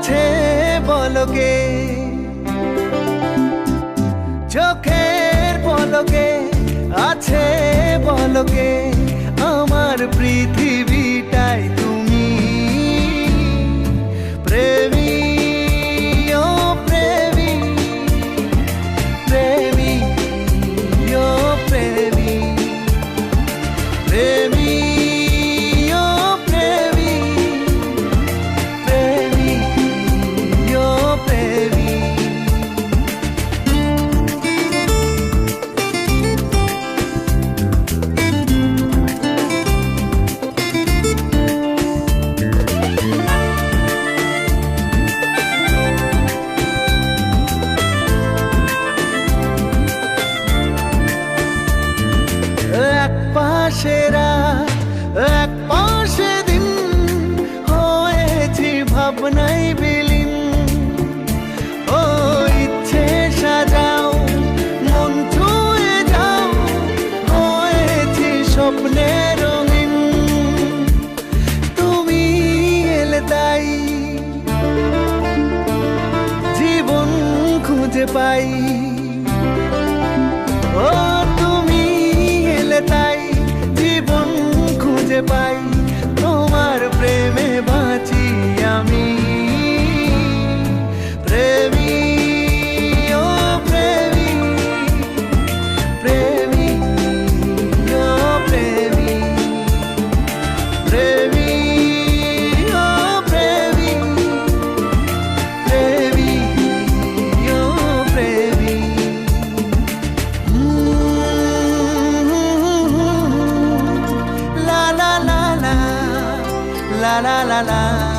আছে বলকে, চোখের পলকে আছে বলকে আমার পৃথিবীটাই তুমি। প্রেমী ও প্রেমী, প্রেমী ও প্রেমী, প্রেমী ও প্রেমী, প্রেমী ও প্রেমী। এক পাশে রাত এক পাশে দিন হয়েছি ভাবনাই বিলীন। ও ইচ্ছে সাজাও মন ছুঁয়ে যাও, হয়েছি স্বপ্নে রঙিন। তুমি এলে তাই জীবন খুঁজে পাই। ও তুমি এলে তাই জীবন খুঁজে পাই, তোমার প্রেমে বাঁচি আমি। প্রেমী ও প্রেমী, প্রেমী ও প্রেমী, প্রেমী ও প্রেমী, প্রেমী ও প্রেমী। La la la la, la la la la.